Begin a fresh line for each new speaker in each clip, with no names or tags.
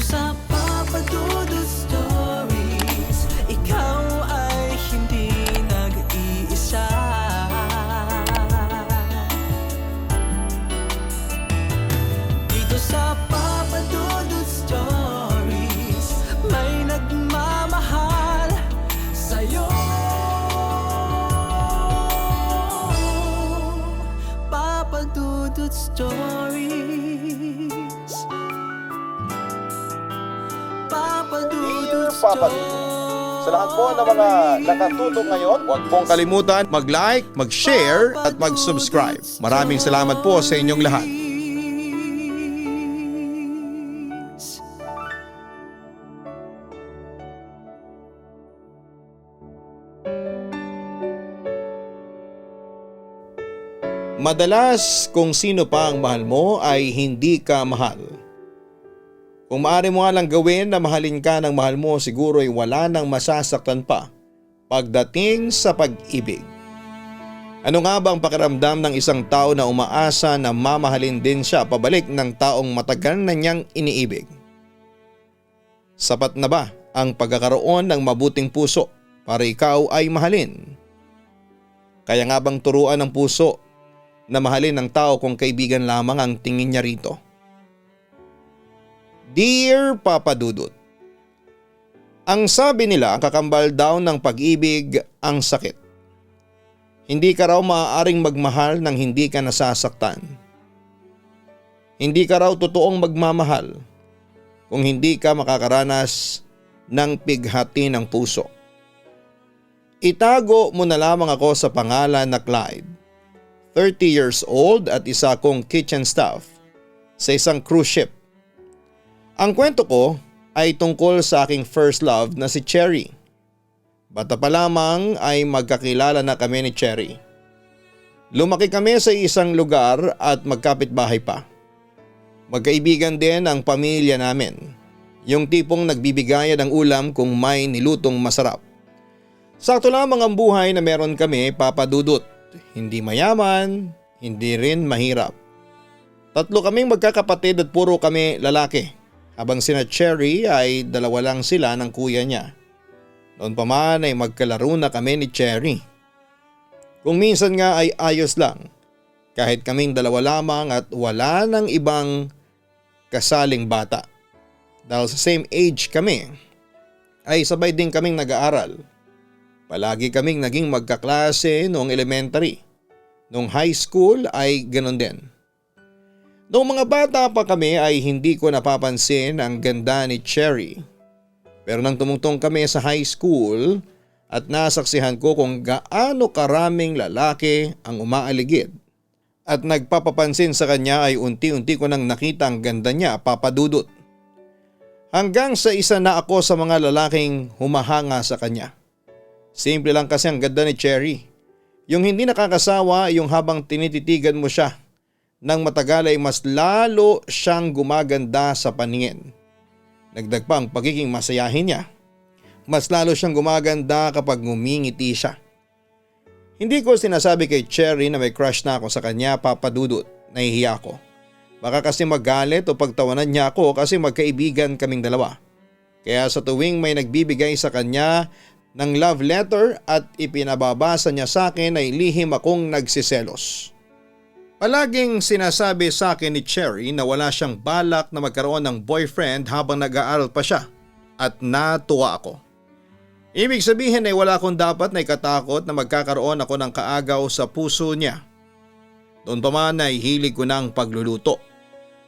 sa Papa Dudut Stories, ikaw ay hindi nag-iisa. Dito sa Papa Dudut Stories, may nagmamahal sa'yo. Papa Dudut Stories, Papa Dudut
Papa Dudut. Sa lahat po ng mga nakatutok ngayon, huwag pong kalimutan mag-like, mag-share at mag-subscribe. Maraming salamat po sa inyong lahat. Madalas kung sino pa ang mahal mo ay hindi ka mahal. Kung maaari mo nga lang gawin na mahalin ka ng mahal mo, siguro ay wala nang masasaktan pa pagdating sa pag-ibig. Ano nga ba ang pakiramdam ng isang tao na umaasa na mamahalin din siya pabalik ng taong matagal na niyang iniibig? Sapat na ba ang pagkakaroon ng mabuting puso para ikaw ay mahalin? Kaya nga bang turuan ng puso na mahalin ng tao kung kaibigan lamang ang tingin niya rito? Dear Papa Dudut, ang sabi nila kakambal daw ng pag-ibig ang sakit. Hindi ka raw maaaring magmahal nang hindi ka nasasaktan. Hindi ka raw totoong magmamahal kung hindi ka makakaranas ng pighati ng puso. Itago mo na lamang ako sa pangalan na Clyde, 30 years old at isa kong kitchen staff sa isang cruise ship. Ang kwento ko ay tungkol sa aking first love na si Cherry. Bata pa lamang ay magkakilala na kami ni Cherry. Lumaki kami sa isang lugar at magkapitbahay pa. Magkaibigan din ang pamilya namin. Yung tipong nagbibigayan ng ulam kung may nilutong masarap. Sakto lamang ang buhay na meron kami, Papa Dudut. Hindi mayaman, hindi rin mahirap. Tatlo kaming magkakapatid at puro kami lalaki. Habang sina Cherry ay dalawa lang sila ng kuya niya. Noon pa man ay magkalaro na kami ni Cherry. Kung minsan nga ay ayos lang. Kahit kaming dalawa lamang at wala ng ibang kasaling bata. Dahil sa same age kami, ay sabay din kaming nag-aaral. Palagi kaming naging magkaklase noong elementary. Noong high school ay ganon din. Noong mga bata pa kami ay hindi ko napapansin ang ganda ni Cherry. Pero nang tumungtong kami sa high school at nasaksihan ko kung gaano karaming lalaki ang umaaligid at nagpapapansin sa kanya ay unti-unti ko nang nakita ang ganda niya, Papa Dudut. Hanggang sa isa na ako sa mga lalaking humahanga sa kanya. Simple lang kasi ang ganda ni Cherry. Yung hindi nakakasawa, yung habang tinititigan mo siya nang matagal ay mas lalo siyang gumaganda sa paningin. Dagdag pa ang pagiging masayahin niya. Mas lalo siyang gumaganda kapag ngumingiti siya. Hindi ko sinasabi kay Cherry na may crush na ako sa kanya, Papa Dudut. Nahihiya ako. Baka kasi magalit o pagtawanan niya ako kasi magkaibigan kaming dalawa. Kaya sa tuwing may nagbibigay sa kanya ng love letter at ipinababasa niya sa akin ay lihim akong nagsiselos. Palaging sinasabi sa akin ni Cherry na wala siyang balak na magkaroon ng boyfriend habang nag-aaral pa siya at natuwa ako. Ibig sabihin ay wala akong dapat na ikatakot na magkakaroon ako ng kaagaw sa puso niya. Doon pa man ay hilig ko ng pagluluto.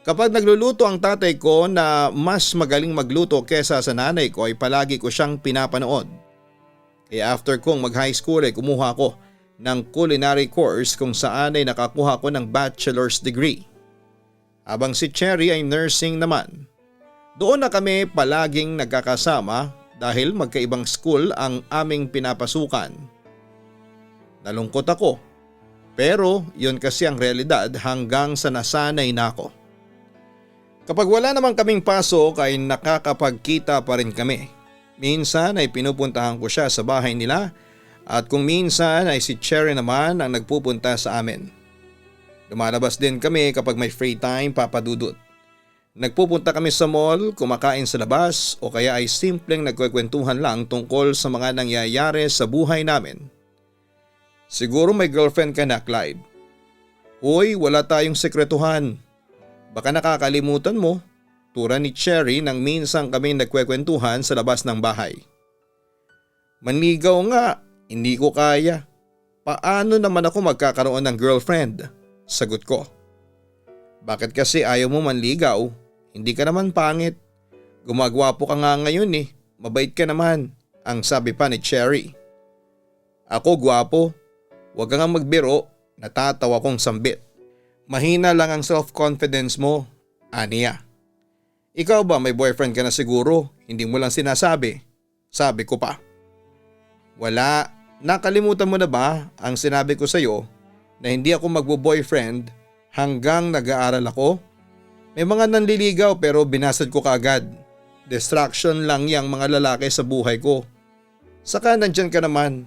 Kapag nagluluto ang tatay ko na mas magaling magluto kesa sa nanay ko ay palagi ko siyang pinapanood. Kaya after kong mag-high school ay kumuha ko ng culinary course kung saan ay nakakuha ko ng bachelor's degree. Habang si Cherry ay nursing naman. Doon na kami palaging nagkakasama dahil magkaibang school ang aming pinapasukan. Nalungkot ako, pero yun kasi ang realidad hanggang sa nasanay na ako. Kapag wala namang kaming pasok ay nakakapagkita pa rin kami. Minsan ay pinupuntahan ko siya sa bahay nila. At kung minsan ay si Cherry naman ang nagpupunta sa amin. Lumalabas din kami kapag may free time, Papa Dudut. Nagpupunta kami sa mall, kumakain sa labas o kaya ay simpleng nagkwekwentuhan lang tungkol sa mga nangyayari sa buhay namin. Siguro may girlfriend ka na, Clyde. Uy, wala tayong sekretuhan. Baka nakakalimutan mo, tura ni Cherry nang minsan kami nagkwekwentuhan sa labas ng bahay. Manligaw nga, hindi ko kaya. Paano naman ako magkakaroon ng girlfriend? Sagot ko. Bakit kasi ayaw mo manligaw? Hindi ka naman pangit. Gumagwapo ka nga ngayon eh. Mabait ka naman, ang sabi pa ni Cherry. Ako gwapo. Huwag kang magbiro, natatawa kong sambit. Mahina lang ang self-confidence mo, aniya. Ikaw ba may boyfriend ka na siguro? Hindi mo lang sinasabi. Sabi ko pa. Wala, nakalimutan mo na ba ang sinabi ko sa'yo na hindi ako magbo-boyfriend hanggang nag-aaral ako? May mga nanliligaw pero binasad ko kaagad. Distraction lang yang mga lalaki sa buhay ko. Saka nandyan ka naman.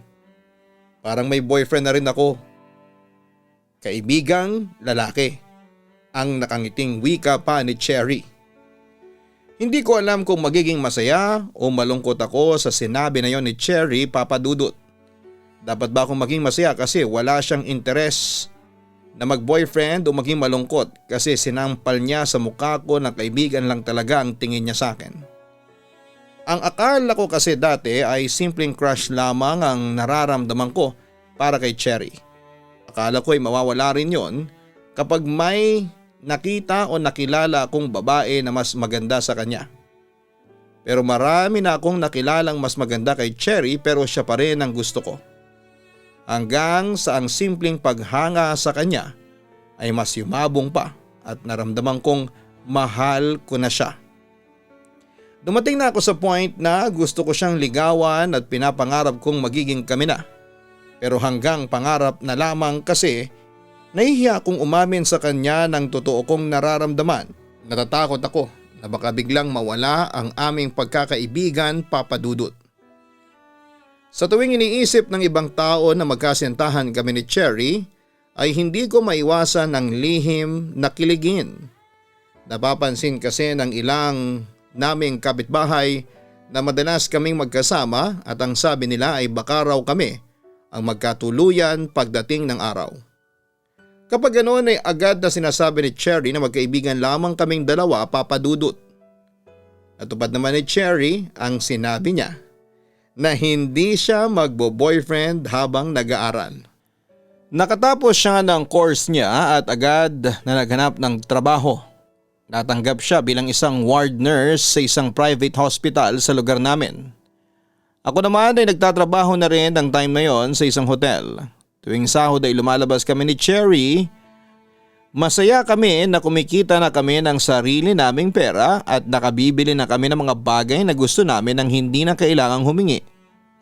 Parang may boyfriend na rin ako. Kaibigang lalaki. Ang nakangiting wika pa ni Cherry. Hindi ko alam kung magiging masaya o malungkot ako sa sinabi na yon ni Cherry, Papa Dudut. Dapat ba akong maging masaya kasi wala siyang interes na mag-boyfriend o maging malungkot kasi sinampal niya sa mukha ko na kaibigan lang talaga ang tingin niya sa akin. Ang akala ko kasi dati ay simpleng crush lamang ang nararamdaman ko para kay Cherry. Akala ko ay mawawala rin yon kapag may nakita o nakilala akong babae na mas maganda sa kanya. Pero marami na akong nakilalang mas maganda kay Cherry pero siya pa rin ang gusto ko. Hanggang sa ang simpleng paghanga sa kanya ay mas yumabong pa at naramdaman kong mahal ko na siya. Dumating na ako sa point na gusto ko siyang ligawan at pinapangarap kong magiging kami na. Pero hanggang pangarap na lamang kasi nahihiya akong umamin sa kanya ng totoo kong nararamdaman. Natatakot ako na baka biglang mawala ang aming pagkakaibigan, Papa Dudut. Sa tuwing iniisip ng ibang tao na magkasintahan kami ni Cherry ay hindi ko maiwasan ng lihim na kiligin. Napapansin kasi ng ilang naming kapitbahay na madalas kaming magkasama at ang sabi nila ay baka raw kami ang magkatuluyan pagdating ng araw. Kapag ganoon ay agad na sinasabi ni Cherry na magkaibigan lamang kaming dalawa, Papa Dudut. Natupad naman ni Cherry ang sinabi niya na hindi siya magbo-boyfriend habang nag-aaral. Nakatapos siya ng course niya at agad na naghanap ng trabaho. Natanggap siya bilang isang ward nurse sa isang private hospital sa lugar namin. Ako naman ay nagtatrabaho na rin ng time na yon sa isang hotel. Tuwing sahod ay lumalabas kami ni Cherry. Masaya kami na kumikita na kami ng sarili naming pera at nakabibili na kami ng mga bagay na gusto namin nang hindi na kailangang humingi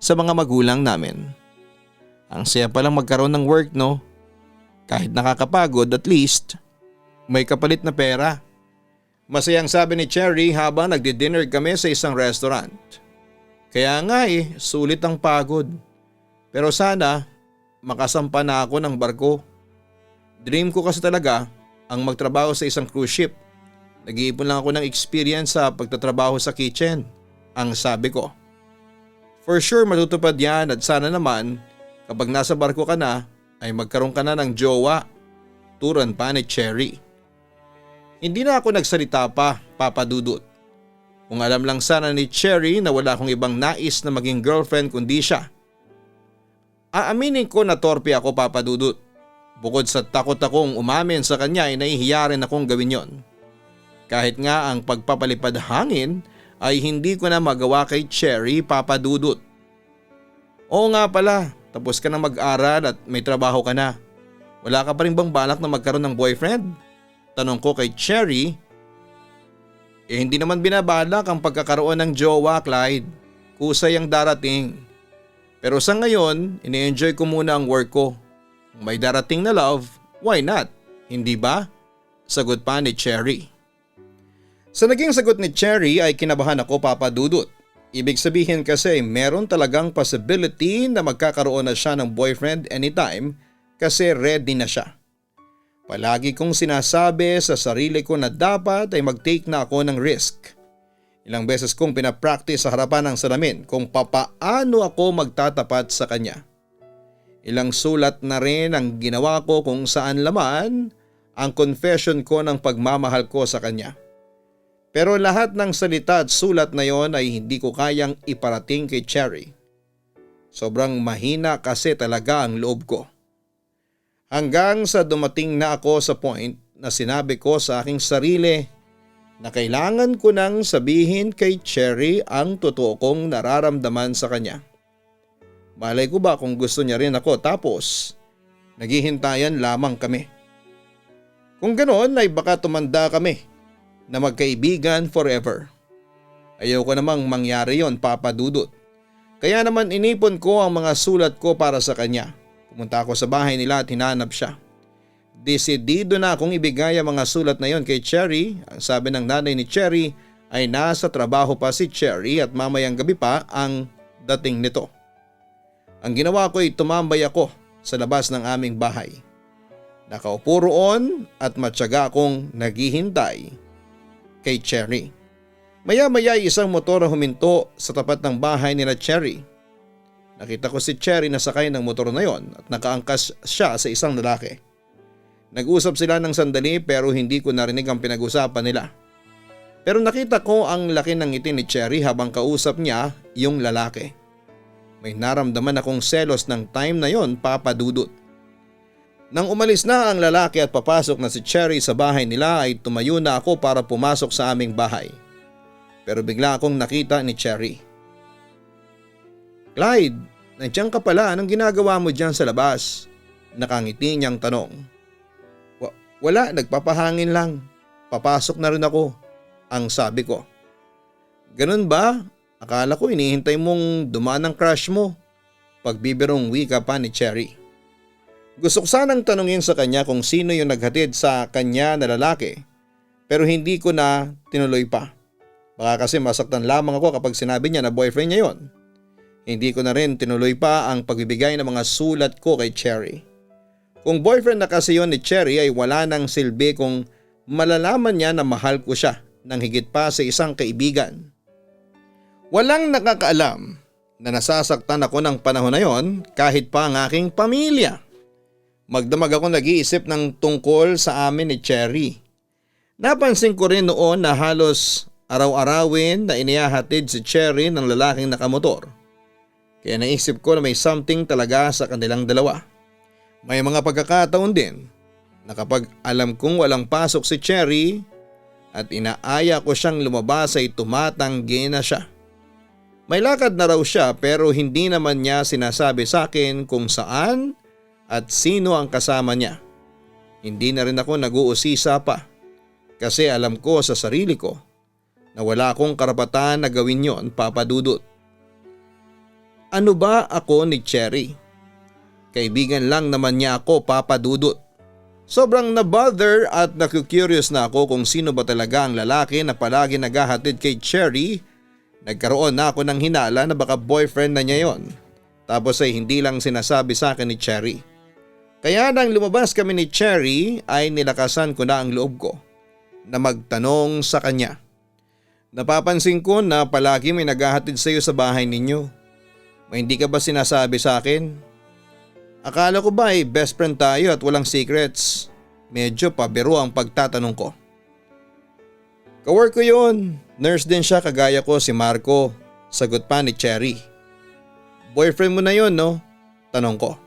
sa mga magulang namin. Ang saya palang magkaroon ng work, no? Kahit nakakapagod, at least may kapalit na pera. Masayang sabi ni Cherry habang nagdi-dinner kami sa isang restaurant. Kaya nga sulit ang pagod. Pero sana makasampa na ako ng barko. Dream ko kasi talaga ang magtrabaho sa isang cruise ship. Nag-iipon lang ako ng experience sa pagtatrabaho sa kitchen, ang sabi ko. For sure matutupad yan at sana naman kapag nasa barko ka na ay magkaroon ka na ng jowa, turan pa ni Cherry. Hindi na ako nagsalita pa, Papa Dudut. Kung alam lang sana ni Cherry na wala akong ibang nais na maging girlfriend kundi siya. Aaminin ko na torpe ako, Papa Dudut. Bukod sa takot akong umamin sa kanya ay nahihiya rin akong gawin yon. Kahit nga ang pagpapalipad hangin ay hindi ko na magawa kay Cherry, Papa Dudut. Oo nga pala, tapos ka na mag-aral at may trabaho ka na. Wala ka pa rin bang balak na magkaroon ng boyfriend? Tanong ko kay Cherry. Hindi naman binabalak ang pagkakaroon ng jowa, Clyde. Kusay ang darating. Pero sa ngayon, ini-enjoy ko muna ang work ko. Kung may darating na love, why not? Hindi ba? Sagot pa ni Cherry. Sa naging sagot ni Cherry ay kinabahan ako, Papa Dudut. Ibig sabihin kasi meron talagang possibility na magkakaroon na siya ng boyfriend anytime kasi ready na siya. Palagi kong sinasabi sa sarili ko na dapat ay mag-take na ako ng risk. Ilang beses kong pinapractice sa harapan ng salamin kung papaano ako magtatapat sa kanya. Ilang sulat na rin ang ginawa ko kung saan laman ang confession ko ng pagmamahal ko sa kanya. Pero lahat ng salita at sulat na yon ay hindi ko kayang iparating kay Cherry. Sobrang mahina kasi talaga ang loob ko. Hanggang sa dumating na ako sa point na sinabi ko sa aking sarili na kailangan ko nang sabihin kay Cherry ang totoo kong nararamdaman sa kanya. Malay ko ba kung gusto niya rin ako tapos naghihintayan lamang kami. Kung ganoon ay baka tumanda kami na magkaibigan forever. Ayaw ko namang mangyari yon, Papa Dudut. Kaya naman inipon ko ang mga sulat ko para sa kanya. Pumunta ako sa bahay nila at hinanap siya. Desidido na akong ibigay ang mga sulat na yon kay Cherry. Ang sabi ng nanay ni Cherry ay nasa trabaho pa si Cherry at mamayang gabi pa ang dating nito. Ang ginawa ko ay tumambay ako sa labas ng aming bahay. Nakaupo roon at matyaga akong naghihintay kay Cherry. Maya-maya ay isang motor ang huminto sa tapat ng bahay nila Cherry. Nakita ko si Cherry na sakay ng motor na yon at nakaangkas siya sa isang lalaki. Nag-usap sila ng sandali pero hindi ko narinig ang pinag-usapan nila. Pero nakita ko ang laki ng ngiti ni Cherry habang kausap niya yung lalaki. May naramdaman akong selos ng time na yon, Papa Dudut. Nang umalis na ang lalaki at papasok na si Cherry sa bahay nila ay tumayo na ako para pumasok sa aming bahay. Pero bigla akong nakita ni Cherry. Clyde, nandiyan ka pala, anong ginagawa mo dyan sa labas? Nakangiti niyang tanong. Wala, nagpapahangin lang. Papasok na rin ako, ang sabi ko. Ganun ba? Akala ko inihintay mong dumaan ang crush mo. Pagbibirong wika pa ni Cherry. Gusto ko sanang tanungin sa kanya kung sino yung naghatid sa kanya na lalaki, pero hindi ko na tinuloy pa. Baka kasi masaktan lamang ako kapag sinabi niya na boyfriend niya yon. Hindi ko na rin tinuloy pa ang pagbibigay ng mga sulat ko kay Cherry. Kung boyfriend na kasi yon ni Cherry ay wala nang silbi kung malalaman niya na mahal ko siya nang higit pa sa isang kaibigan. Walang nakakaalam na nasasaktan ako ng panahon na yon kahit pa ang aking pamilya. Magdamag ako nag-iisip ng tungkol sa amin ni Cherry. Napansin ko rin noon na halos araw-arawin na inihahatid si Cherry ng lalaking nakamotor. Kaya naisip ko na may something talaga sa kanilang dalawa. May mga pagkakataon din na kapag alam kong walang pasok si Cherry at inaaya ko siyang lumabas ay tumatanggi na siya. May lakad na raw siya pero hindi naman niya sinasabi sa akin kung saan at sino ang kasama niya. Hindi na rin ako nag-uusisa pa kasi alam ko sa sarili ko na wala akong karapatan na gawin yon, Papa Dudut. Ano ba ako ni Cherry? Kaibigan lang naman niya ako, Papa Dudut. Sobrang nabother at naku-curious na ako kung sino ba talaga ang lalaki na palagi naghahatid kay Cherry. Nagkaroon na ako ng hinala na baka boyfriend na niya yon. Tapos ay hindi lang sinasabi sa akin ni Cherry. Kaya nang lumabas kami ni Cherry ay nilakasan ko na ang loob ko na magtanong sa kanya. Napapansin ko na palagi may naghahatid sa iyo sa bahay ninyo. May hindi ka ba sinasabi sa akin? Akala ko ba ay best friend tayo at walang secrets? Medyo pabiro ang pagtatanong ko. Kawork ko yun. Nurse din siya kagaya ko, si Marco. Sagot pa ni Cherry. Boyfriend mo na yun, no? Tanong ko.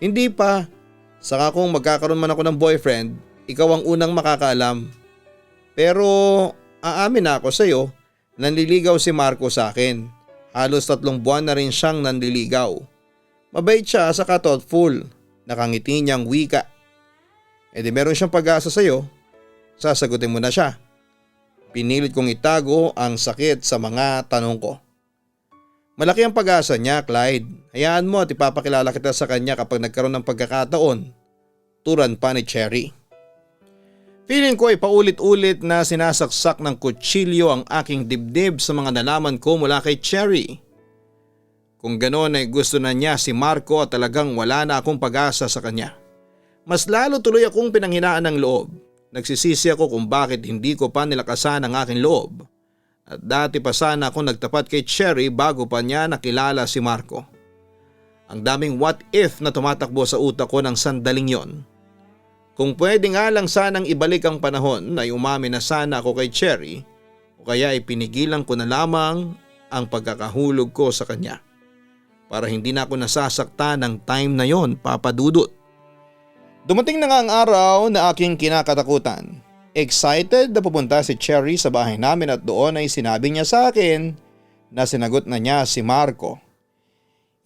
Hindi pa. Saka kung magkakaroon man ako ng boyfriend, ikaw ang unang makakaalam. Pero aamin na ako sa'yo, nanliligaw si Marco sa akin. Halos 3 buwan na rin siyang nanliligaw. Mabait siya saka thoughtful. Nakangiti niyang wika. E di meron siyang pag-asa sa'yo. Sasagutin mo na siya. Pinilit kong itago ang sakit sa mga tanong ko. Malaki ang pag-asa niya, Clyde. Hayaan mo at ipapakilala kita sa kanya kapag nagkaroon ng pagkakataon. Turan pa ni Cherry. Feeling ko ay paulit-ulit na sinasaksak ng kutsilyo ang aking dibdib sa mga nalaman ko mula kay Cherry. Kung ganoon ay gusto na niya si Marco at talagang wala na akong pag-asa sa kanya. Mas lalo tuloy akong pinanghinaan ng loob. Nagsisisi ako kung bakit hindi ko pa nilakasan ang aking loob. At dati pa sana ako nagtapat kay Cherry bago pa niya nakilala si Marco. Ang daming what if na tumatakbo sa utak ko ng sandaling yon. Kung pwede nga lang sanang ibalik ang panahon ay umamin na sana ako kay Cherry o kaya ipinigilan ko na lamang ang pagkakahulog ko sa kanya. Para hindi na ako nasasaktan ng time na yon, Papa Dudut. Dumating na nga ang araw na aking kinakatakutan. Excited na pupunta si Cherry sa bahay namin at doon ay sinabi niya sa akin na sinagot na niya si Marco.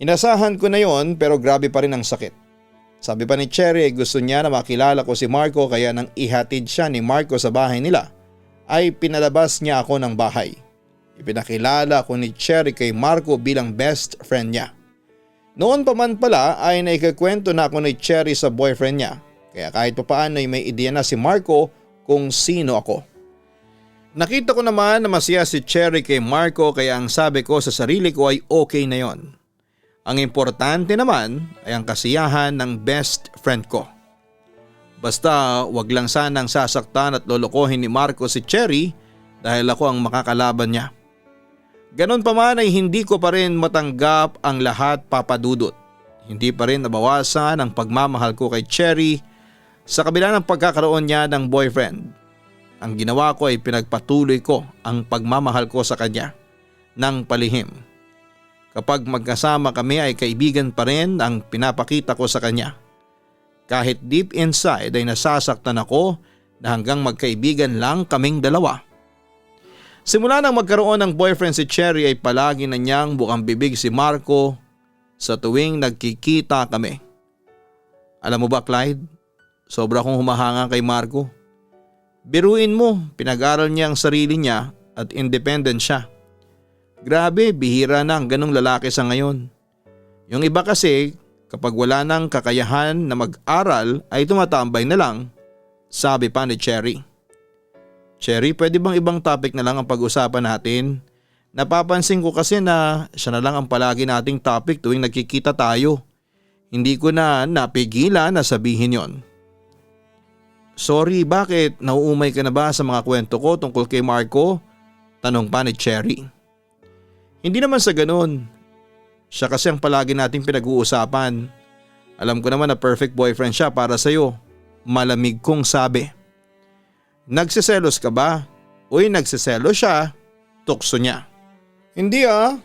Inasahan ko na yon pero grabe pa rin ang sakit. Sabi pa ni Cherry ay gusto niya na makilala ko si Marco kaya nang ihatid siya ni Marco sa bahay nila ay pinalabas niya ako ng bahay. Ipinakilala ko ni Cherry kay Marco bilang best friend niya. Noon pa man pala ay naikakwento na ako ni Cherry sa boyfriend niya kaya kahit pa paano ay may ideya na si Marco kung sino ako. Nakita ko naman na masaya si Cherry kay Marco kaya ang sabi ko sa sarili ko ay okay na yon. Ang importante naman ay ang kasiyahan ng best friend ko. Basta wag lang sanang sasaktan at lolokohin ni Marco si Cherry dahil ako ang makakalaban niya. Ganon pa man ay hindi ko pa rin matanggap ang lahat, Papa Dudut. Hindi pa rin nabawasan ang pagmamahal ko kay Cherry sa kabila ng pagkakaroon niya ng boyfriend. Ang ginawa ko ay pinagpatuloy ko ang pagmamahal ko sa kanya ng palihim. Kapag magkasama kami ay kaibigan pa rin ang pinapakita ko sa kanya. Kahit deep inside ay nasasaktan ako na hanggang magkaibigan lang kaming dalawa. Simula nang magkaroon ng boyfriend si Cherry ay palagi na niyang bukang bibig si Marco sa tuwing nagkikita kami. Alam mo ba, Clyde? Sobra akong humahanga kay Marco. Biruin mo, pinag-aral niya ang sarili niya at independent siya. Grabe, bihira na ang ganong lalaki sa ngayon. Yung iba kasi kapag wala nang kakayahan na mag-aral ay tumatambay na lang, sabi pa ni Cherry. Cherry, pwede bang ibang topic na lang ang pag-usapan natin? Napapansin ko kasi na siya na lang ang palagi nating topic tuwing nagkikita tayo. Hindi ko na napigilan na sabihin yon. Sorry, bakit? Nauumay ka na ba sa mga kwento ko tungkol kay Marco? Tanong pa ni Cherry. Hindi naman sa ganun. Siya kasi ang palagi nating pinag-uusapan. Alam ko naman na perfect boyfriend siya para sa'yo. Malamig kong sabi. Nagsiselos ka ba? Uy, nagsiselos siya. Tukso niya. Hindi ah.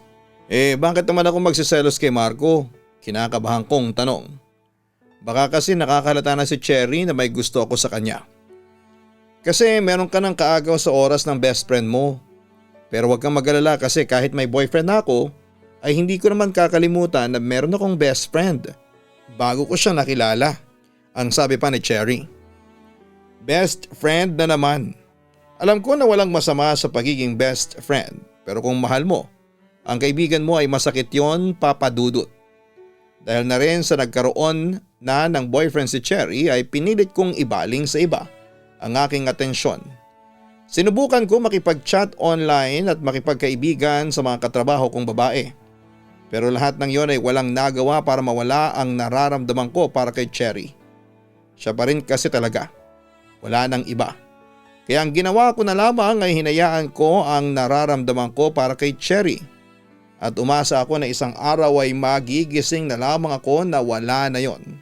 Bakit naman ako magsiselos kay Marco? Kinakabahan kong tanong. Baka kasi nakakalata na si Cherry na may gusto ako sa kanya. Kasi meron ka ng kaagaw sa oras ng best friend mo. Pero huwag kang mag-alala kasi kahit may boyfriend na ako, ay hindi ko naman kakalimutan na meron akong best friend. Bago ko siya nakilala. Ang sabi pa ni Cherry. Best friend na naman. Alam ko na walang masama sa pagiging best friend. Pero kung mahal mo, ang kaibigan mo ay masakit yon, Papa Dudut. Dahil na rin sa nagkaroon na ng boyfriend si Cherry ay pinilit kong ibaling sa iba ang aking atensyon. Sinubukan ko makipag-chat online at makipagkaibigan sa mga katrabaho kong babae. Pero lahat ng yon ay walang nagawa para mawala ang nararamdaman ko para kay Cherry. Siya pa rin kasi talaga. Wala nang iba. Kaya ang ginawa ko na lamang ay hinayaan ko ang nararamdaman ko para kay Cherry. At umasa ako na isang araw ay magigising na lamang ako na wala na yon.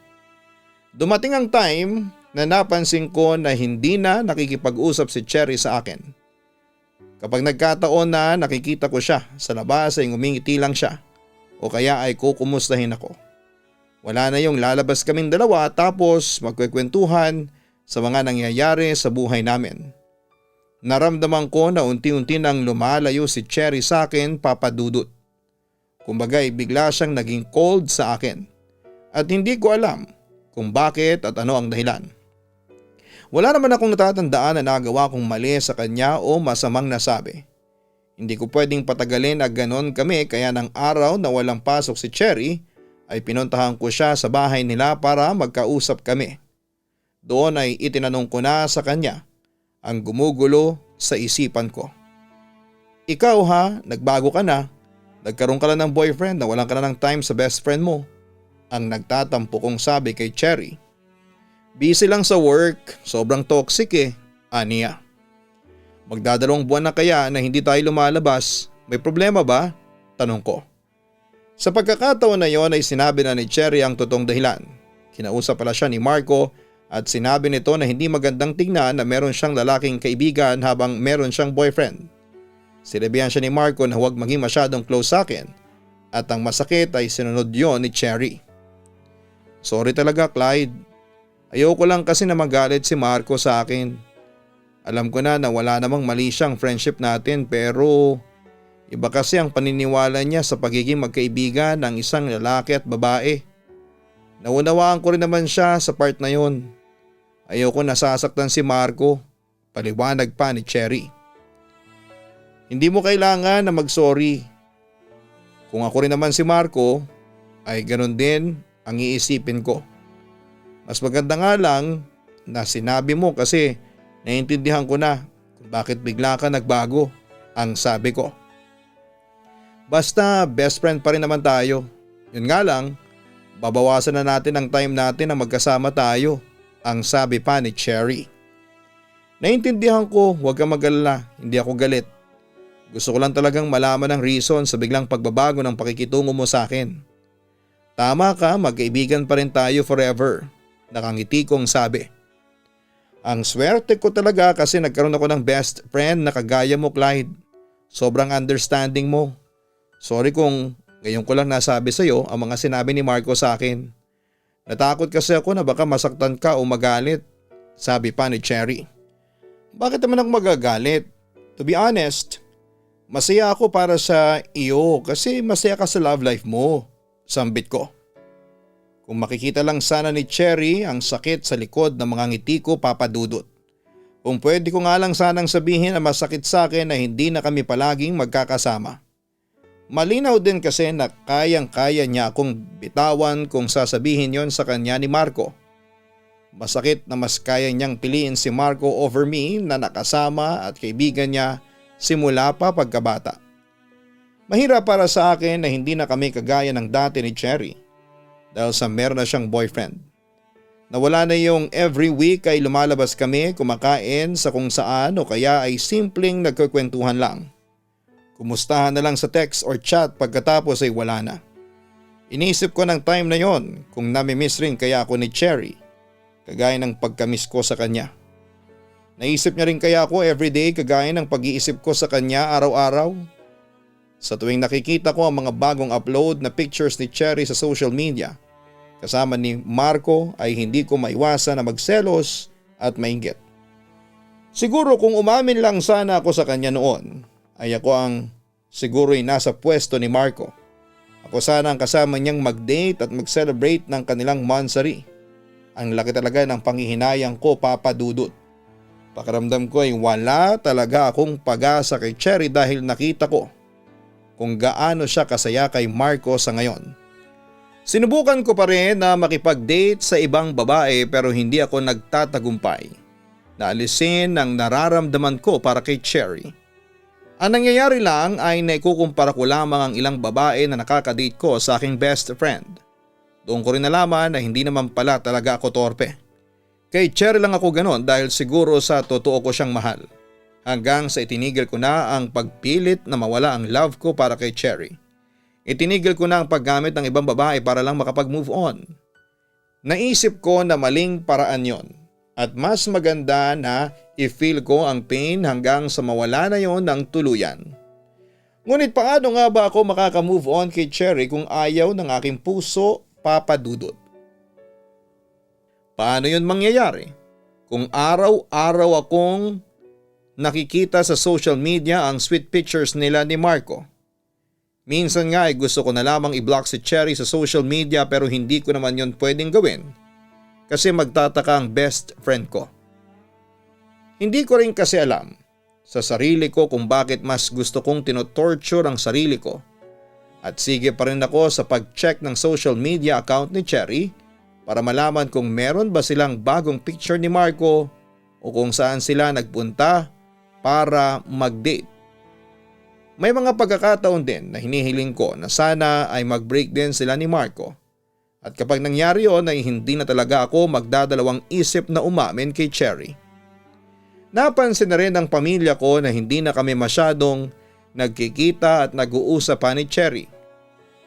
Dumating ang time na napansin ko na hindi na nakikipag-usap si Cherry sa akin. Kapag nagkataon na nakikita ko siya sa labas ay ngumingiti lang siya o kaya ay kukumustahin ako. Wala na yung lalabas kaming dalawa tapos magkwekwentuhan sa mga nangyayari sa buhay namin. Naramdaman ko na unti-unti nang lumalayo si Cherry sa akin, Papa Dudut. Kumbaga'y bigla siyang naging cold sa akin at hindi ko alam kung bakit at ano ang dahilan. Wala naman akong natatandaan na nagawa kong mali sa kanya o masamang nasabi. Hindi ko pwedeng patagalin na ganon kami kaya ng araw na walang pasok si Cherry ay pinuntahan ko siya sa bahay nila para magkausap kami. Doon ay itinanong ko na sa kanya ang gumugulo sa isipan ko. Ikaw ha, nagbago ka na. Nagkaroon ka lang ng boyfriend na walang ka na ng time sa best friend mo. Ang nagtatampo kong sabi kay Cherry. Busy lang sa work, sobrang toxic aniya. Magdadalawang buwan na kaya na hindi tayo lumalabas, may problema ba? Tanong ko. Sa pagkakataon na yon ay sinabi na ni Cherry ang totoong dahilan. Kinausap pala siya ni Marco at sinabi nito na hindi magandang tingnan na meron siyang lalaking kaibigan habang meron siyang boyfriend. Sinabihan siya ni Marco na huwag maging masyadong close sa akin at ang masakit ay sinunod yon ni Cherry. Sorry talaga, Clyde. Ayoko lang kasi na magalit si Marco sa akin. Alam ko na wala namang mali siyang friendship natin pero iba kasi ang paniniwala niya sa pagiging magkaibigan ng isang lalaki at babae. Naunawaan ko rin naman siya sa part na yon. Ayoko nasasaktan si Marco, paliwanag pa ni Cherry. Hindi mo kailangan na mag-sorry. Kung ako rin naman si Marco, ay ganun din ang iisipin ko. Mas maganda nga lang na sinabi mo kasi naiintindihan ko na kung bakit bigla ka nagbago, ang sabi ko. Basta best friend pa rin naman tayo. Yun nga lang, babawasan na natin ang time natin na magkasama tayo, ang sabi pa ni Cherry. Naiintindihan ko, huwag kang mag-alala, hindi ako galit. Gusto ko lang talagang malaman ang reason sa biglang pagbabago ng pakikitungo mo sa akin. Tama ka, magkaibigan pa rin tayo forever, nakangiti kong sabi. Ang swerte ko talaga kasi nagkaroon ako ng best friend na kagaya mo, Clyde. Sobrang understanding mo. Sorry kung ngayon ko lang nasabi sa iyo ang mga sinabi ni Marco sa akin. Natakot kasi ako na baka masaktan ka o magalit, sabi pa ni Cherry. Bakit naman ako magagalit? To be honest, masaya ako para sa iyo kasi masaya ka sa love life mo, sambit ko. Kung makikita lang sana ni Cherry ang sakit sa likod ng mga ngiti ko, papadudot. Kung pwede ko nga lang sanang sabihin na masakit sa akin na hindi na kami palaging magkakasama. Malinaw din kasi na kayang-kaya niya akong bitawan kung sasabihin yon sa kanya ni Marco. Masakit na mas kaya niyang piliin si Marco over me na nakasama at kaibigan niya simula pa pagkabata. Mahirap para sa akin na hindi na kami kagaya ng dati ni Cherry dahil sa meron na siyang boyfriend. Nawala na yung every week ay lumalabas kami kumakain sa kung saan o kaya ay simpleng nagkukwentuhan lang. Kumustahan na lang sa text or chat pagkatapos ay wala na. Iniisip ko ng time na yon kung namimiss rin kaya ako ni Cherry, kagaya ng pagkamiss ko sa kanya. Naisip niya rin kaya ako everyday kagaya ng pag-iisip ko sa kanya araw-araw. Sa tuwing nakikita ko ang mga bagong upload na pictures ni Cherry sa social media, kasama ni Marco ay hindi ko maiwasan na magselos at mainggit. Siguro kung umamin lang sana ako sa kanya noon, ay ako ang siguro'y nasa pwesto ni Marco. Ako sana ang kasama niyang mag-date at mag-celebrate ng kanilang monthsary. Ang laki talaga ng panghihinayang ko, Papa Dudut. Pakiramdam ko ay wala talaga akong pag-asa kay Cherry dahil nakita ko kung gaano siya kasaya kay Marco sa ngayon. Sinubukan ko pa rin na makipag-date sa ibang babae pero hindi ako nagtatagumpay. Naalisin ang nararamdaman ko para kay Cherry. Ang nangyayari lang ay naikukumpara ko lamang ang ilang babae na nakakadate ko sa aking best friend. Doon ko rin nalaman na hindi naman pala talaga ako torpe. Kay Cherry lang ako ganon dahil siguro sa totoo ko siyang mahal. Hanggang sa itinigil ko na ang pagpilit na mawala ang love ko para kay Cherry. Itinigil ko na ang paggamit ng ibang babae para lang makapag-move on. Naisip ko na maling paraan yon at mas maganda na i-feel ko ang pain hanggang sa mawala na yon ng tuluyan. Ngunit paano nga ba ako makaka-move on kay Cherry kung ayaw ng aking puso, Papa Dudut? Paano yun mangyayari? Kung araw-araw akong nakikita sa social media ang sweet pictures nila ni Marco. Minsan nga ay gusto ko na lamang i-block si Cherry sa social media pero hindi ko naman yon pwedeng gawin kasi magtataka ang best friend ko. Hindi ko rin kasi alam sa sarili ko kung bakit mas gusto kong tinotorture ang sarili ko. At sige pa rin ako sa pag-check ng social media account ni Cherry para malaman kung meron ba silang bagong picture ni Marco o kung saan sila nagpunta para mag-date. May mga pagkakataon din na hinihiling ko na sana ay mag-break din sila ni Marco At kapag nangyari yon ay hindi na talaga ako magdadalawang isip na umamin kay Cherry. Napansin na rin ng pamilya ko na hindi na kami masyadong nagkikita at nag-uusap pa ni Cherry.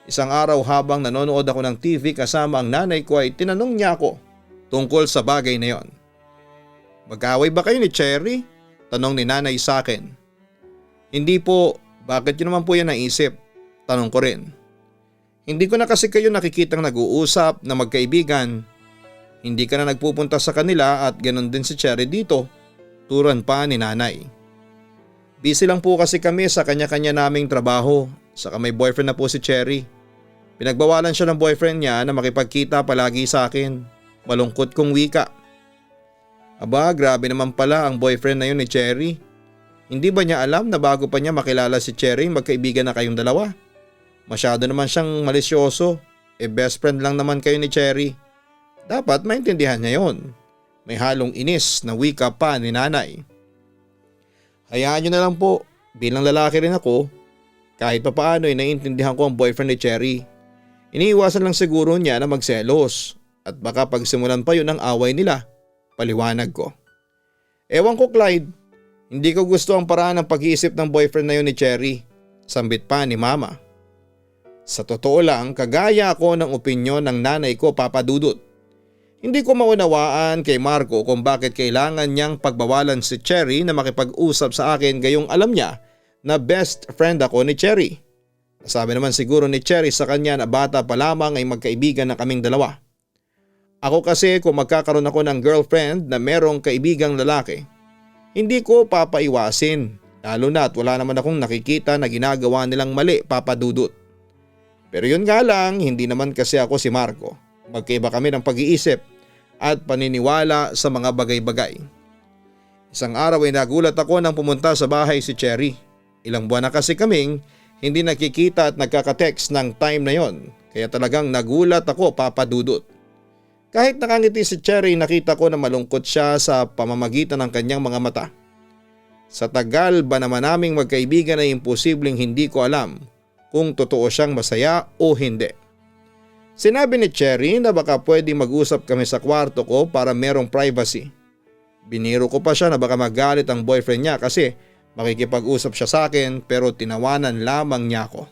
Isang araw habang nanonood ako ng TV kasama ang nanay ko ay tinanong niya ako tungkol sa bagay na yon. "Mag-away ba kayo ni Cherry?" tanong ni nanay sa akin. "Hindi po, bakit yun naman po yan naisip?" tanong ko rin. "Hindi ko na kasi kayo nakikitang nag-uusap na magkaibigan. Hindi ka na nagpupunta sa kanila at ganun din si Cherry dito," turan pa ni nanay. "Busy lang po kasi kami sa kanya-kanya naming trabaho, saka may boyfriend na po si Cherry. Pinagbawalan siya ng boyfriend niya na makipagkita palagi sa akin," malungkot kong wika. Aba, grabe naman pala ang boyfriend na yun ni Cherry. Hindi ba niya alam na bago pa niya makilala si Cherry magkaibigan na kayong dalawa? Masyado naman siyang malisyoso, best friend lang naman kayo ni Cherry. Dapat maintindihan niya yon. May halong inis na wika pa ni nanay. "Hayaan niyo na lang po, bilang lalaki rin ako, kahit papaano ay naiintindihan ko ang boyfriend ni Cherry. Iniiwasan lang siguro niya na magselos at baka pagsimulan pa yun ang away nila," paliwanag ko. "Ewan ko Clyde, hindi ko gusto ang paraan ng pag-iisip ng boyfriend na yun ni Cherry," sambit pa ni mama. Sa totoo lang, kagaya ako ng opinyon ng nanay ko, Papa Dudut. Hindi ko maunawaan kay Marco kung bakit kailangan niyang pagbawalan si Cherry na makipag-usap sa akin gayong alam niya na best friend ako ni Cherry. Sabi naman siguro ni Cherry sa kanya na bata pa lamang ay magkaibigan na kaming dalawa. Ako kasi kung magkakaroon ako ng girlfriend na merong kaibigang lalaki, hindi ko papaiwasin, lalo na at wala naman akong nakikita na ginagawa nilang mali, Papa Dudut. Pero yun nga lang, hindi naman kasi ako si Marco. Magkaiba kami ng pag-iisip at paniniwala sa mga bagay-bagay. Isang araw ay nagulat ako nang pumunta sa bahay si Cherry. Ilang buwan na kasi kaming hindi nakikita at nagkaka-text ng time na yon, kaya talagang nagulat ako, Papa Dudut. Kahit nakangiti si Cherry, nakita ko na malungkot siya sa pamamagitan ng kanyang mga mata. Sa tagal ba naman naming magkaibigan ay imposibleng hindi ko alam kung totoo siyang masaya o hindi. Sinabi ni Cherry na baka pwede mag-usap kami sa kwarto ko para merong privacy. Biniro ko pa siya na baka magalit ang boyfriend niya kasi makikipag-usap siya sa akin, pero tinawanan lamang niya ako.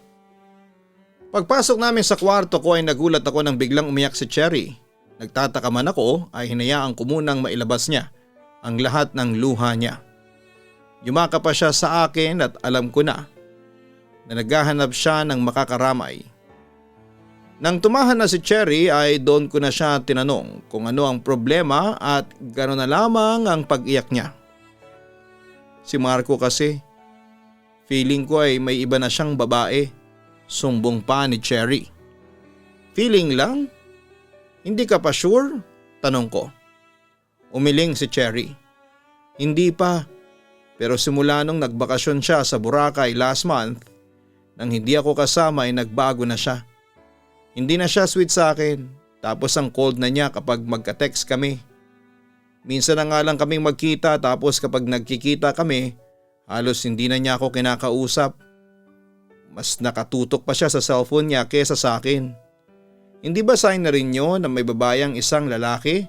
Pagpasok namin sa kwarto ko ay nagulat ako nang biglang umiyak si Cherry. Nagtataka man ako ay hinayaan ko munang mailabas niya ang lahat ng luha niya. Yumaka pa siya sa akin at alam ko na naghahanap siya ng makakaramay. Nang tumahan na si Cherry ay doon ko na siya tinanong kung ano ang problema at gano'n na lamang ang pag-iyak niya. "Si Marco kasi, feeling ko ay may iba na siyang babae," sumbong pa ni Cherry. "Feeling lang? Hindi ka pa sure?" tanong ko. Umiling si Cherry. "Hindi pa, pero simula nung nagbakasyon siya sa Boracay last month, nang hindi ako kasama ay nagbago na siya. Hindi na siya sweet sa akin, tapos ang cold na niya kapag magka-text kami. Minsan na nga lang kaming magkita, tapos kapag nagkikita kami, halos hindi na niya ako kinakausap. Mas nakatutok pa siya sa cellphone niya kesa sa akin. Hindi ba sign na rin yun na may babayang isang lalaki?"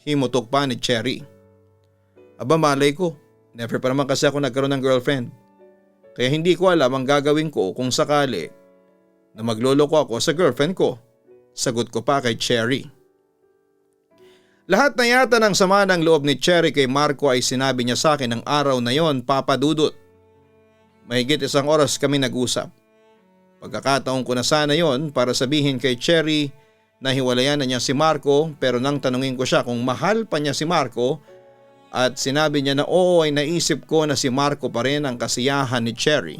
himutok pa ni Cherry. "Aba malay ko, never pa naman kasi ako nagkaroon ng girlfriend. Kaya hindi ko alam ang gagawin ko kung sakali na magloloko ako sa girlfriend ko," sagot ko pa kay Cherry. Lahat na yata ng sama ng loob ni Cherry kay Marco ay sinabi niya sa akin ng araw na yon, Papa Dudut. Mahigit 1 oras kami nag-usap. Pagkakataon ko na sana yon para sabihin kay Cherry na hiwalayan na niya si Marco, pero nang tanungin ko siya kung mahal pa niya si Marco at sinabi niya na oo, ay naisip ko na si Marco pa rin ang kasiyahan ni Cherry.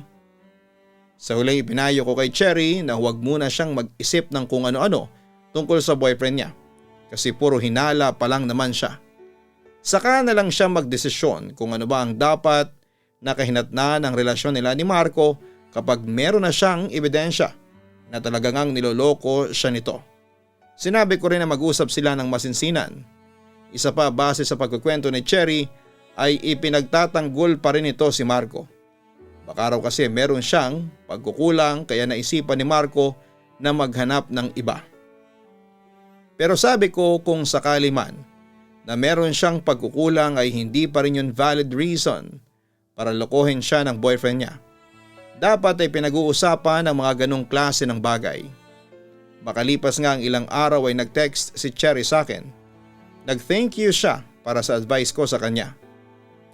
Sa huling ipinayo ko kay Cherry na huwag muna siyang mag-isip ng kung ano-ano tungkol sa boyfriend niya kasi puro hinala pa lang naman siya. Saka na lang siya magdesisyon kung ano ba ang dapat na kahinatnan ng relasyon nila ni Marco kapag meron na siyang ebidensya na talagang niloloko siya nito. Sinabi ko rin na mag-usap sila ng masinsinan. Isa pa, base sa pagkukwento ni Cherry ay ipinagtatanggol pa rin ito si Marco. Baka raw kasi meron siyang pagkukulang kaya naisipan ni Marco na maghanap ng iba. Pero sabi ko kung sakali man na meron siyang pagkukulang ay hindi pa rin yun valid reason para lokohin siya ng boyfriend niya. Dapat ay pinag-uusapan ang mga ganong klase ng bagay. Makalipas nga ang ilang araw ay nag-text si Cherry sa akin. Nag-thank you siya para sa advice ko sa kanya.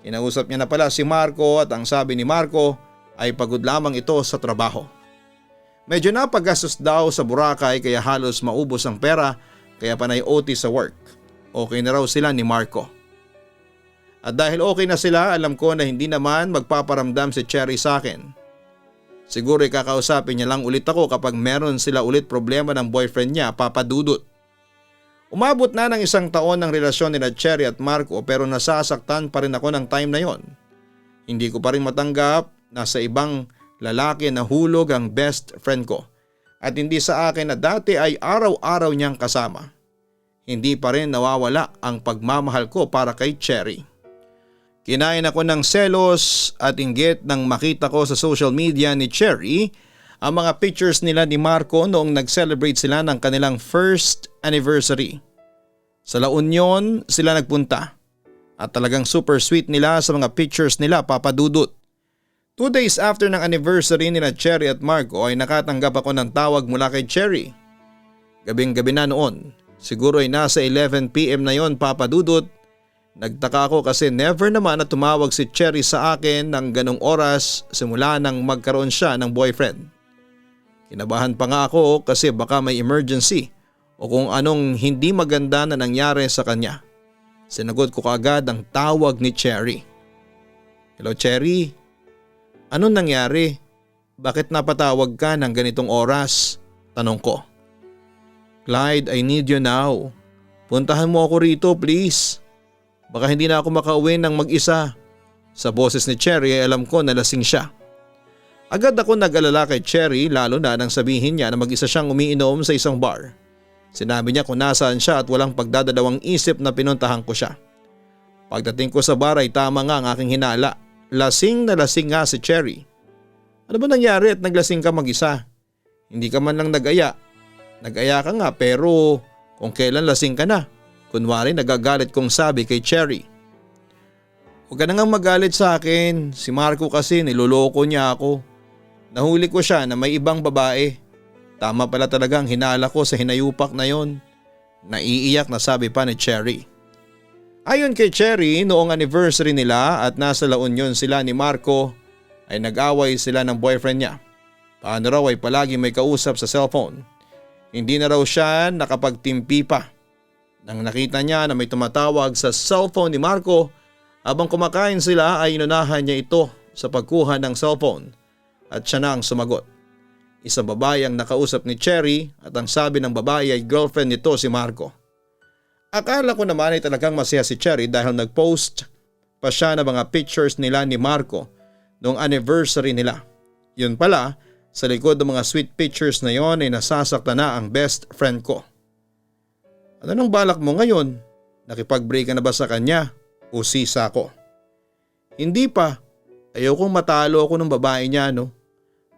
Kinausap niya na pala si Marco at ang sabi ni Marco ay pagod lamang ito sa trabaho. Medyo napagastos daw sa Boracay kaya halos maubos ang pera kaya panay OT sa work. Okay na raw sila ni Marco. At dahil okay na sila, alam ko na hindi naman magpaparamdam si Cherry sa akin. Siguro kakausapin niya lang ulit ako kapag meron sila ulit problema ng boyfriend niya, Papa Dudut. Umabot na ng 1 taon ng relasyon nila Cherry at Marco pero nasasaktan pa rin ako ng time na yon. Hindi ko pa rin matanggap na sa ibang lalaki na hulog ang best friend ko at hindi sa akin na dati ay araw-araw niyang kasama. Hindi pa rin nawawala ang pagmamahal ko para kay Cherry. Kinain ako ng selos at inggit nang makita ko sa social media ni Cherry ang mga pictures nila ni Marco noong nag-celebrate sila ng kanilang first anniversary. Sa La Union sila nagpunta at talagang super sweet nila sa mga pictures nila, Papa Dudut. 2 days after ng anniversary nila Cherry at Marco ay nakatanggap ako ng tawag mula kay Cherry. Gabing-gabi na noon, siguro ay nasa 11 PM na yon, Papa Dudut. Nagtaka ako kasi never naman na tumawag si Cherry sa akin ng ganong oras simula nang magkaroon siya ng boyfriend. Kinabahan pa nga ako kasi baka may emergency o kung anong hindi maganda na nangyari sa kanya. Sinagot ko kaagad ang tawag ni Cherry. Hello Cherry, anong nangyari? Bakit napatawag ka ng ganitong oras? Tanong ko. Clyde, I need you now. Puntahan mo ako rito please. Baka hindi na ako makauwi ng mag-isa. Sa boses ni Cherry ay alam ko na lasing siya. Agad ako nag-alala kay Cherry lalo na nang sabihin niya na mag-isa siyang umiinom sa isang bar. Sinabi niya kung nasaan siya at walang pagdadalawang isip na pinuntahan ko siya. Pagdating ko sa bar ay tama nga ang aking hinala. Lasing na lasing nga si Cherry. Ano ba nangyari at naglasing ka mag-isa? Hindi ka man lang nag-aya. Nag-aya ka nga pero kung kailan lasing ka na. Kunwari nagagalit kong sabi kay Cherry. Huwag ka na nga magalit sa akin. Si Marco kasi niloloko niya ako. Nahuli ko siya na may ibang babae. Tama pala talaga ang hinala ko sa hinayupak na yon. Naiiyak na sabi pa ni Cherry. Ayon kay Cherry, noong anniversary nila at nasa La Union sila ni Marco ay nag-away sila ng boyfriend niya. Paano raw ay palagi may kausap sa cellphone. Hindi na raw siya nakapagtimpi pa. Nang nakita niya na may tumatawag sa cellphone ni Marco, habang kumakain sila ay inunahan niya ito sa pagkuha ng cellphone at siya na ang sumagot. Isang babae ang nakausap ni Cherry at ang sabi ng babae ay girlfriend nito si Marco. Akala ko naman ay talagang masaya si Cherry dahil nag-post pa siya ng mga pictures nila ni Marco noong anniversary nila. Yun pala, sa likod ng mga sweet pictures na yon ay nasasakta na ang best friend ko. Ano nang balak mo ngayon? Nakipag-break ka na ba sa kanya o sisa ko? Hindi pa. Ayokong matalo ako ng babae niya no.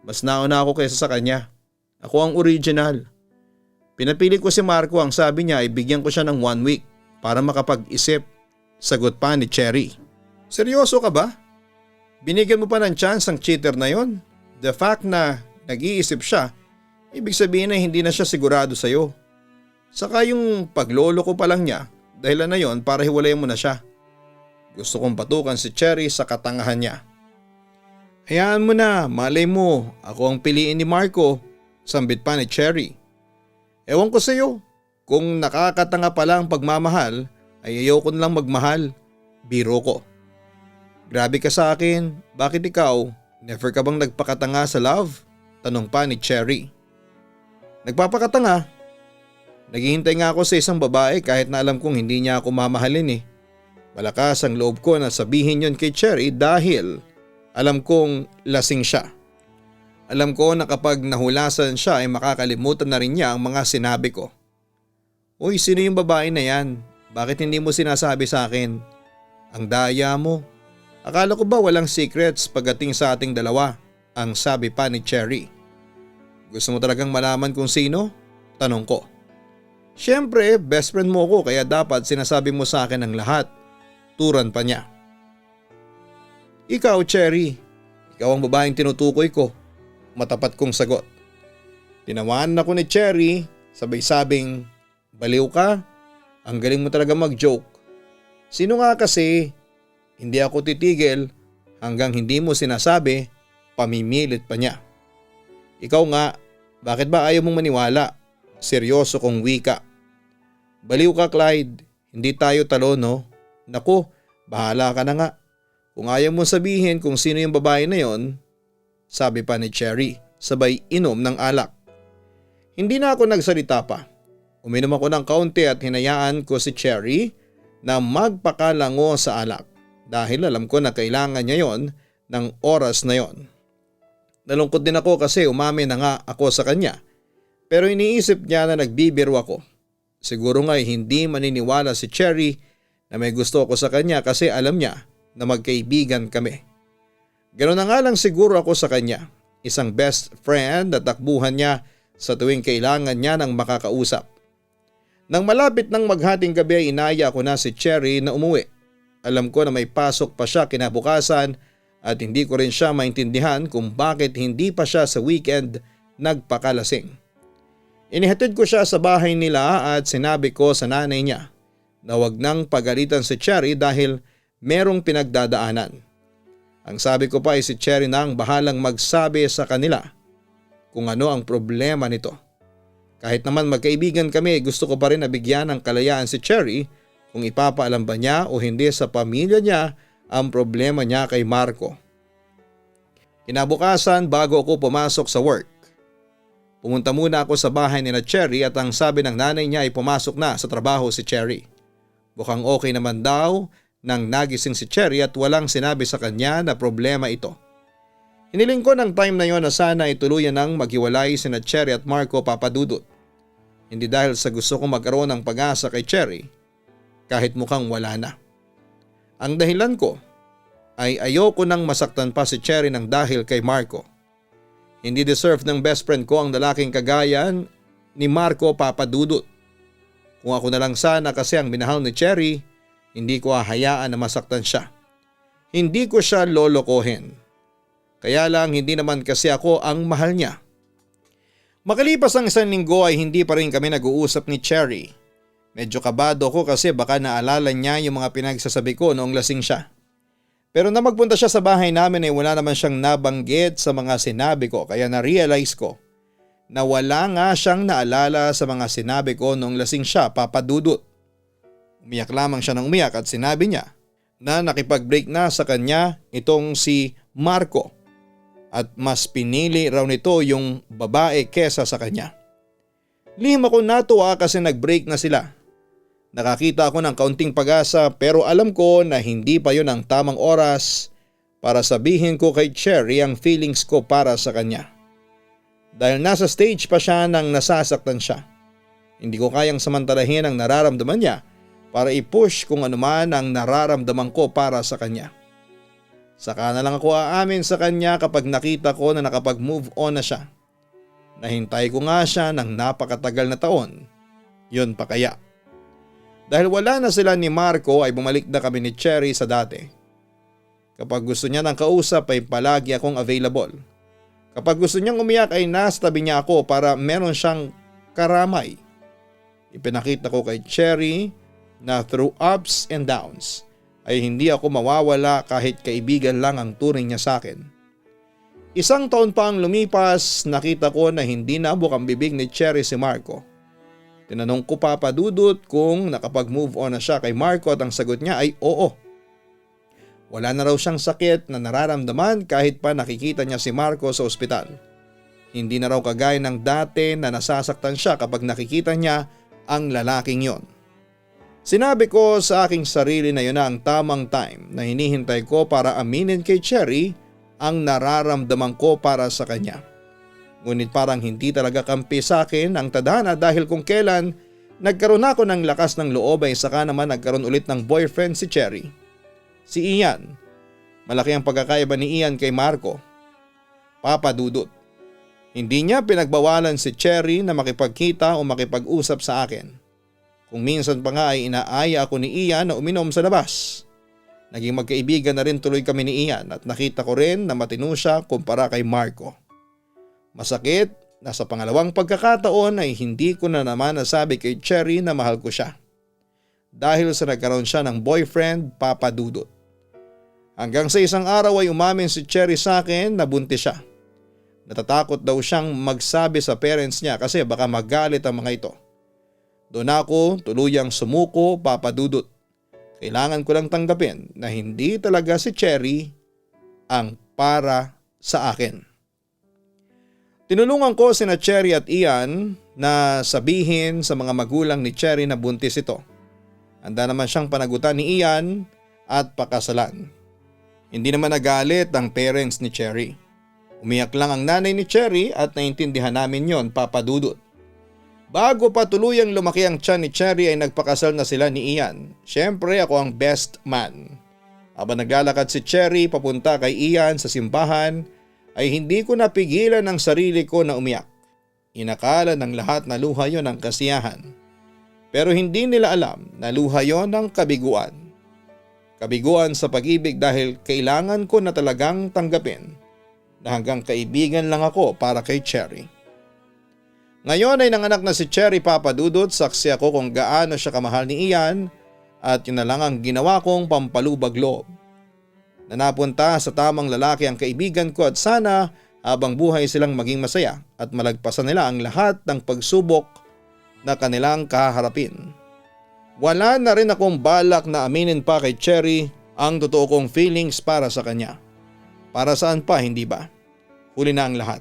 Mas nauna ako kaysa sa kanya. Ako ang original. Pinapili ko si Marco, ang sabi niya ay bigyan ko siya ng 1 week para makapag-isip. Sagot pa ni Cherry. Seryoso ka ba? Binigyan mo pa ng chance ang cheater na yon? The fact na nag-iisip siya, ibig sabihin na hindi na siya sigurado sa'yo. Saka yung paglolo ko pa lang niya, dahilan na yon para hiwalayan mo na siya. Gusto kong patukan si Cherry sa katangahan niya. Hayaan mo na, malay mo, ako ang piliin ni Marco, sambit pa ni Cherry. Ewan ko sa'yo, kung nakakatanga pala ang pagmamahal, ay ayoko na lang magmahal, biro ko. Grabe ka sa akin, bakit ikaw, never ka bang nagpakatanga sa love? Tanong pa ni Cherry. Nagpapakatanga? Naghihintay nga ako sa isang babae kahit na alam kong hindi niya ako mamahalin eh. Malakas ang loob ko na sabihin yon kay Cherry dahil alam kong lasing siya. Alam ko na kapag nahulasan siya ay makakalimutan na rin niya ang mga sinabi ko. Uy, sino yung babae na yan? Bakit hindi mo sinasabi sa akin? Ang daya mo. Akala ko ba walang secrets pagdating sa ating dalawa? Ang sabi pa ni Cherry. Gusto mo talagang malaman kung sino? Tanong ko. Siyempre, best friend mo ko kaya dapat sinasabi mo sa akin ang lahat. Turan pa niya. Ikaw, Cherry. Ikaw ang babaeng tinutukoy ko. Matapat kong sagot. Tinawanan ako ni Cherry, sabay sabing, baliw ka? Ang galing mo talaga mag-joke. Sino nga kasi? Hindi ako titigil hanggang hindi mo sinasabi, pamimilit pa niya. Ikaw nga, bakit ba ayaw mong maniwala? Seryoso kong wika. Baliw ka, Clyde. Hindi tayo talo, no? Naku, bahala ka na nga. Kung ayaw mong sabihin kung sino yung babae na yon, sabi pa ni Cherry, sabay inom ng alak. Hindi na ako nagsalita pa. Uminom ako ng kaunti at hinayaan ko si Cherry na magpakalango sa alak dahil alam ko na kailangan niya yon ng oras na yon. Nalungkot din ako kasi umamin na nga ako sa kanya pero iniisip niya na nagbibiro ako. Siguro nga hindi maniniwala si Cherry na may gusto ako sa kanya kasi alam niya na magkaibigan kami. Ganoon na nga lang siguro ako sa kanya, isang best friend na takbuhan niya sa tuwing kailangan niya ng makakausap. Nang malapit ng maghating gabi ay inaya ko na si Cherry na umuwi. Alam ko na may pasok pa siya kinabukasan at hindi ko rin siya maintindihan kung bakit hindi pa siya sa weekend nagpakalasing. Inihatid ko siya sa bahay nila at sinabi ko sa nanay niya na wag nang pagalitan si Cherry dahil merong pinagdadaanan. Ang sabi ko pa ay si Cherry na ang bahalang magsabi sa kanila kung ano ang problema nito. Kahit naman magkaibigan kami, gusto ko pa rin nabigyan ng kalayaan si Cherry kung ipapaalam ba niya o hindi sa pamilya niya ang problema niya kay Marco. Kinabukasan bago ako pumasok sa work, pumunta muna ako sa bahay ni na Cherry at ang sabi ng nanay niya ay pumasok na sa trabaho si Cherry. Mukhang okay naman daw nang nagising si Cherry at walang sinabi sa kanya na problema ito. Hiniling ko ng time na yon na sana ay tuluyan ng maghiwalay sina Cherry at Marco Papadudut. Hindi dahil sa gusto kong magkaroon ng pag-asa kay Cherry kahit mukhang wala na. Ang dahilan ko ay ayoko nang masaktan pa si Cherry ng dahil kay Marco. Hindi deserve ng best friend ko ang lalaking kagaya ni Marco Papadudut. Kung ako na lang sana kasi ang minahal ni Cherry, hindi ko hahayaan na masaktan siya. Hindi ko siya lolokohin. Kaya lang hindi naman kasi ako ang mahal niya. Makalipas ang isang linggo ay hindi pa rin kami nag-uusap ni Cherry. Medyo kabado ko kasi baka naalala niya yung mga pinagsasabi ko noong lasing siya. Pero na magpunta siya sa bahay namin ay wala naman siyang nabanggit sa mga sinabi ko kaya na-realize ko na wala nga siyang naalala sa mga sinabi ko noong lasing siya, Papadudut. Umiyak lamang siya ng umiyak at sinabi niya na nakipag-break na sa kanya itong si Marco. At mas pinili raw nito yung babae kesa sa kanya. Lihim ako natuwa kasi nag-break na sila. Nakakita ako ng kaunting pag-asa pero alam ko na hindi pa yun ang tamang oras para sabihin ko kay Cherry ang feelings ko para sa kanya. Dahil nasa stage pa siya nang nasasaktan siya. Hindi ko kayang samantalahin ang nararamdaman niya para i-push kung ano man ang nararamdaman ko para sa kanya. Saka na lang ako aamin sa kanya kapag nakita ko na nakapag-move on na siya. Nahintay ko nga siya ng napakatagal na taon. Yun pa kaya. Dahil wala na sila ni Marco ay bumalik na kami ni Cherry sa dati. Kapag gusto niya ng kausap ay palagi akong available. Kapag gusto niyang umiyak ay nasa tabi niya ako para meron siyang karamay. Ipinakita ko kay Cherry na through ups and downs ay hindi ako mawawala kahit kaibigan lang ang turing niya sa akin. Isang taon pa ang lumipas, nakita ko na hindi nabuk ang bibig ni Cherry si Marco. Tinanong ko Papadudut kung nakapag-move on na siya kay Marco at ang sagot niya ay oo. Wala na raw siyang sakit na nararamdaman kahit pa nakikita niya si Marco sa ospital. Hindi na raw kagaya ng dati na nasasaktan siya kapag nakikita niya ang lalaking yon. Sinabi ko sa aking sarili na yun na ang tamang time na hinihintay ko para aminin kay Cherry ang nararamdaman ko para sa kanya. Ngunit parang hindi talaga kampi sa akin ang tadhana dahil kung kailan nagkaroon ako ng lakas ng loob ay saka naman nagkaroon ulit ng boyfriend si Cherry. Si Ian. Malaki ang pagkakaiba ni Ian kay Marco. Papadudut. Hindi niya pinagbawalan si Cherry na makipagkita o makipag-usap sa akin. Kung minsan pa nga ay inaaya ako ni Ian na uminom sa labas. Naging magkaibigan na rin tuloy kami ni Ian at nakita ko rin na matino siya kumpara kay Marco. Masakit na sa pangalawang pagkakataon ay hindi ko na naman nasabi kay Cherry na mahal ko siya. Dahil sa nagkaroon siya ng boyfriend, Papa Dudut. Hanggang sa isang araw ay umamin si Cherry sa akin na buntis siya. Natatakot daw siyang magsabi sa parents niya kasi baka magalit ang mga ito. Doon ako tuluyang sumuko, Papa Dudut. Kailangan ko lang tanggapin na hindi talaga si Cherry ang para sa akin. Tinulungan ko sina Cherry at Ian na sabihin sa mga magulang ni Cherry na buntis ito. Handa naman siyang panagutan ni Ian at pakasalan. Hindi naman nagalit ang parents ni Cherry. Umiyak lang ang nanay ni Cherry at naintindihan namin yon, Papa Dudut. Bago pa tuluyang lumaki ang tiyan ni Cherry ay nagpakasal na sila ni Ian. Siyempre ako ang best man. Habang naglalakad si Cherry papunta kay Ian sa simbahan ay hindi ko napigilan ang sarili ko na umiyak. Inakala ng lahat na luha yon ng kasiyahan. Pero hindi nila alam na luha yon ng kabiguan. Kabiguan sa pag-ibig dahil kailangan ko na talagang tanggapin na hanggang kaibigan lang ako para kay Cherry. Ngayon ay nanganak na si Cherry, Papa Dudut, saksi ako kung gaano siya kamahal ni Ian at yun na lang ang ginawa kong pampalubag loob. Na napunta sa tamang lalaki ang kaibigan ko at sana habang buhay silang maging masaya at malagpasan nila ang lahat ng pagsubok na kanilang kaharapin. Wala na rin akong balak na aminin pa kay Cherry ang totoo kong feelings para sa kanya. Para saan pa, hindi ba? Huli na ang lahat.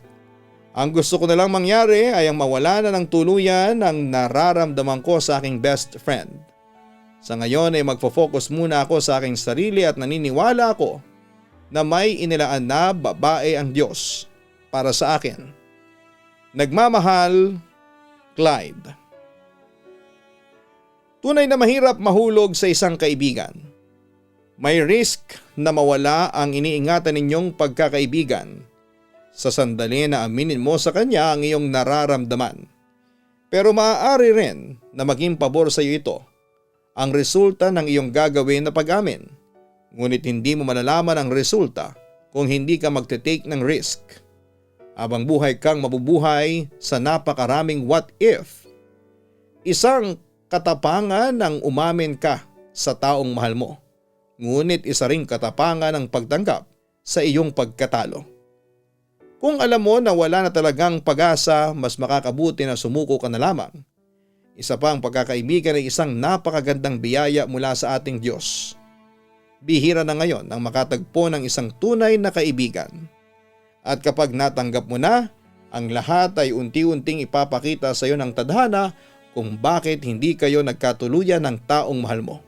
Ang gusto ko na lang mangyari ay ang mawala na ng tuluyan ang nararamdaman ko sa aking best friend. Sa ngayon ay magfo-focus muna ako sa aking sarili at naniniwala ako na may inilaan na babae ang Diyos para sa akin. Nagmamahal, Clyde. Tunay na mahirap mahulog sa isang kaibigan. May risk na mawala ang iniingatan ninyong pagkakaibigan sa sandali na aminin mo sa kanya ang iyong nararamdaman. Pero maaari rin na maging pabor sa iyo ito, ang resulta ng iyong gagawin na pag-amin. Ngunit hindi mo malalaman ang resulta kung hindi ka magte-take ng risk. Habang buhay kang mabubuhay sa napakaraming what if. Isang katapangan ang umamin ka sa taong mahal mo. Ngunit isa ring katapangan ang pagtanggap sa iyong pagkatalo. Kung alam mo na wala na talagang pag-asa, mas makakabuti na sumuko ka na lamang. Isa pa ang pagkakaibigan ay isang napakagandang biyaya mula sa ating Diyos. Bihira na ngayon ang makatagpo ng isang tunay na kaibigan. At kapag natanggap mo na, ang lahat ay unti-unting ipapakita sa iyo ng tadhana kung bakit hindi kayo nagkatuluyan ng taong mahal mo.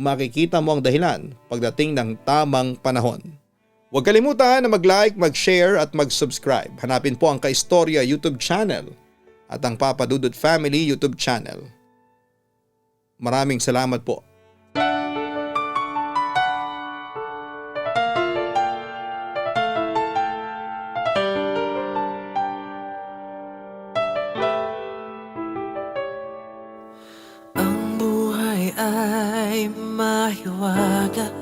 Makikita mo ang dahilan pagdating ng tamang panahon. Huwag kalimutan na mag-like, mag-share at mag-subscribe. Hanapin po ang Kaistorya YouTube channel at ang Papa Dudut Family YouTube channel. Maraming salamat po.
Ang buhay ay mahiwaga,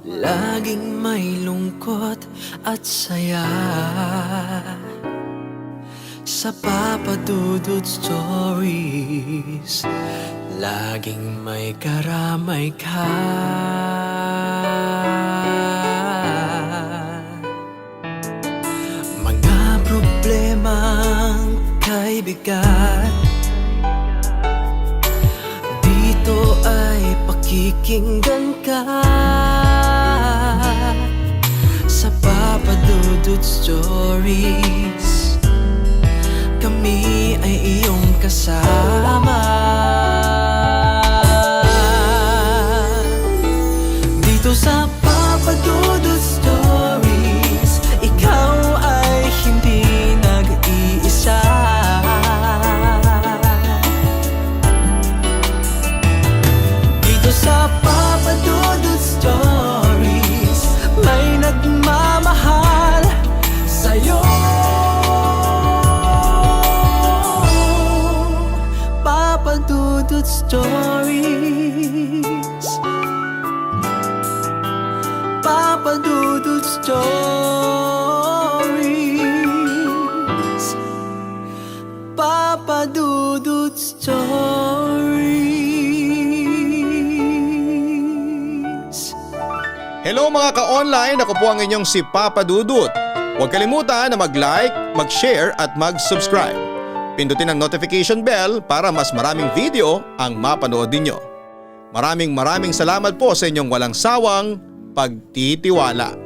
laging may lungkot at saya. Sa Papa Dudut Stories, laging may karamay ka. Mga problemang kay bigat, dito ay pakikinggan ka. Sa Papa Dudut Stories, kami ay iyong kasama. Dito sa Papa Dudut Stories, ikaw ay hindi nag-iisa. Dito sa Papa Dudut Stories, may nagmamahal sa'yo.
Hello mga ka-online, ako po ang inyong si Papa Dudut. Huwag kalimutan na mag-like, mag-share at mag-subscribe. Pindutin ang notification bell para mas maraming video ang mapanood ninyo. Maraming salamat po sa inyong walang sawang pagtitiwala.